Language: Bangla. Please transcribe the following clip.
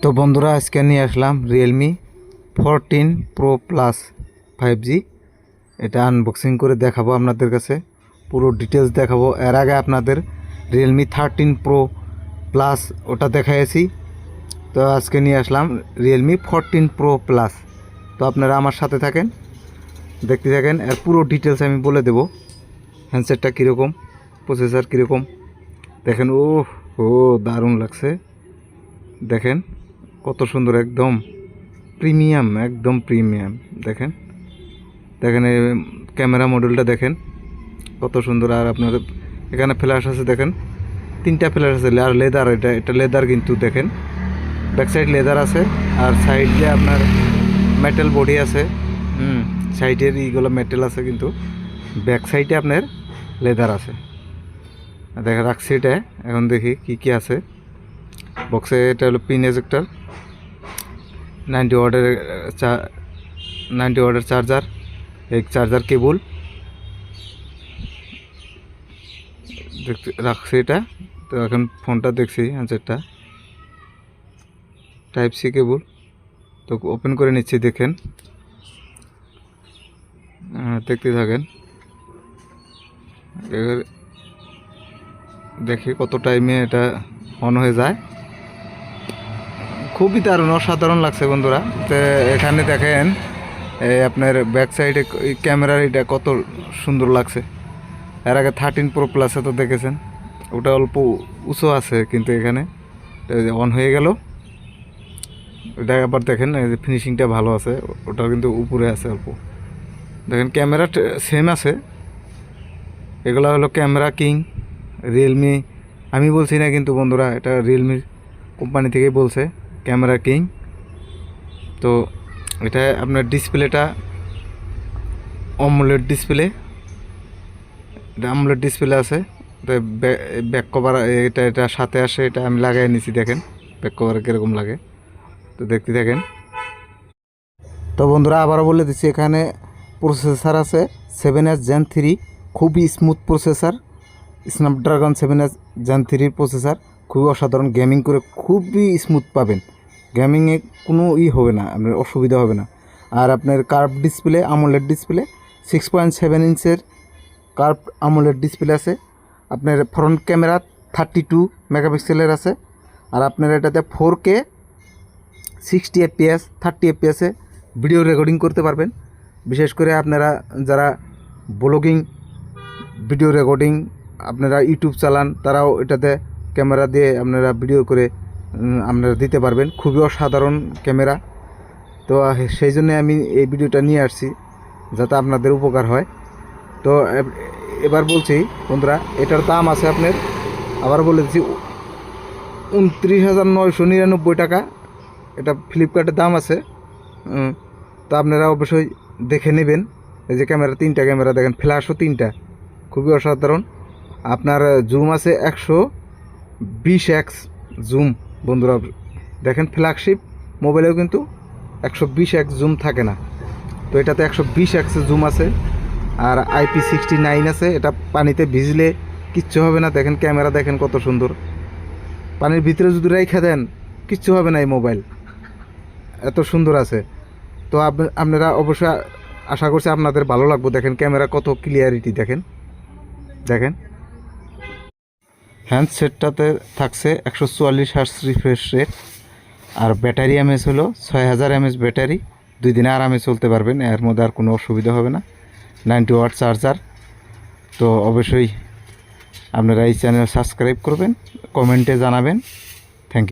তো বন্ধুরা আজকে নিয়ে আসলাম রিয়েলমি 14 Pro Plus 5G। এটা আনবক্সিং করে দেখাবো আপনাদের কাছে, পুরো ডিটেলস দেখাবো। এর আগে আপনাদের রিয়েলমি 13 Pro Plus ওটা দেখাইছি, তো আজকে নিয়ে আসলাম রিয়েলমি 14 Pro Plus। তো আপনারা আমার সাথে থাকেন, দেখতে থাকেন, এর পুরো ডিটেলস আমি বলে দেব। হ্যান্ডসেটটা কীরকম, প্রসেসর কীরকম দেখেন। ও দারুণ লাগছে, দেখেন কত সুন্দর, একদম প্রিমিয়াম, একদম প্রিমিয়াম। দেখেন দেখেন এই ক্যামেরা মডেলটা দেখেন কত সুন্দর। আর আপনার এখানে ফ্ল্যাশ আছে, দেখেন 3টা ফ্ল্যাশ আছে। আর লেদার, এটা লেদার কিন্তু দেখেন, ব্যাক সাইড লেদার আছে, আর সাইড দিয়ে আপনার মেটাল বডি আছে। সাইডের এইগুলো মেটাল আছে, কিন্তু ব্যাক সাইডে আপনার লেদার আছে। দেখেন রাখছি এটা, এখন দেখি কি কি আছে বক্সে। এটা হলো পিন এজেক্টর, 90 ওয়াটের চার্জার, এক চার্জার কেবল দেখতে রাখছি এটা। তো এখন ফোনটা দেখছি, হ্যান্ডসেটটা টাইপ সি কেবল। তো ওপেন করে নিচ্ছি, দেখেন, দেখতে থাকেন। এবার দেখি কত টাইমে এটা অন হয়ে যায়। খুবই দারুণ, অসাধারণ লাগছে বন্ধুরা। তো এখানে দেখেন আপনার ব্যাক সাইডে ক্যামেরার এটা কত সুন্দর লাগছে। এর আগে 13 Pro Plus তো দেখেছেন, ওটা অল্প উঁচু আছে, কিন্তু এখানে অন হয়ে গেল। এটা আবার দেখেন ফিনিশিংটা ভালো আছে, ওটা কিন্তু উপরে আছে অল্প। দেখেন ক্যামেরা সেম আছে। এগুলো হলো ক্যামেরা কিং রিয়েলমি, আমি বলছি না কিন্তু বন্ধুরা, এটা রিয়েলমি কোম্পানি থেকেই বলছে ক্যামেরা কিং। তো এটা আপনার ডিসপ্লেটা অমোলেড ডিসপ্লে, এটা অমোলেড ডিসপ্লে আছে। তো ব্যাক কভার এটা সাথে আসে, এটা আমি লাগাই নিছি, দেখেন ব্যাক কভার কীরকম লাগে। তো দেখতে থাকেন। তো বন্ধুরা আবারও বলে দিচ্ছি, এখানে প্রসেসর আছে 7S Gen 3, খুবই smooth processor, Snapdragon 7S Gen 3 processor, খুবই অসাধারণ। গেমিং করে খুবই স্মুথ পাবেন, গেমিংয়ে কোনো হবে না, আপনার অসুবিধা হবে না। আর আপনার কার্ভ ডিসপ্লে, আমোলেড ডিসপ্লে, 6.7 ইঞ্চের কার্ভ আমোলেড ডিসপ্লে আছে। আপনার ফ্রন্ট ক্যামেরা 32 মেগাপিক্সেলের আছে। আর আপনার এটাতে 4K 60 FPS 30 FPS video recording করতে পারবেন। বিশেষ করে আপনারা যারা ব্লগিং ভিডিও রেকর্ডিং আপনারা ইউটিউব চালান, তারাও এটাতে ক্যামেরা দিয়ে আপনারা ভিডিও করে আপনারা দিতে পারবেন। খুবই অসাধারণ ক্যামেরা। তো সেই জন্য আমি এই ভিডিওটা নিয়ে আসছি, যাতে আপনাদের উপকার হয়। তো এবার বলছি বন্ধুরা, এটার দাম আছে আপনার, আবার বলে দিচ্ছি, 29,999 টাকা। এটা ফ্লিপকার্টের দাম আছে। তো আপনারা অবশ্যই দেখে নেবেন। এই যে ক্যামেরা, 3টা ক্যামেরা দেখেন, ফ্ল্যাশও 3টা, খুবই অসাধারণ। আপনার জুম আছে 120x জুম বন্ধুরা, দেখেন ফ্ল্যাগশিপ মোবাইলেও কিন্তু 120x জুম থাকে না, তো এটাতে 120x জুম আছে। আর IP69 আছে, এটা পানিতে ভিজলে কিচ্ছু হবে না। দেখেন ক্যামেরা দেখেন কত সুন্দর, পানির ভিতরে যদি রেখে দেন কিচ্ছু হবে না, এই মোবাইল এত সুন্দর আছে। তো আপনারা অবশ্যই, আশা করছি আপনাদের ভালো লাগবে। দেখেন ক্যামেরা কত ক্লিয়ারিটি, দেখেন দেখেন। হ্যান্ডসেটটাতে থাকছে 144 হার্টজ রিফ্রেশ রেট। আর ব্যাটারি এমএস হলো 6000 mAh ব্যাটারি, 2 দিনে আরামে চলতে পারবেন, এর মধ্যে আর কোনো অসুবিধা হবে না। 90 ওয়াট চার্জার। তো অবশ্যই আপনারা এই চ্যানেল সাবস্ক্রাইব করবেন, কমেন্টে জানাবেন।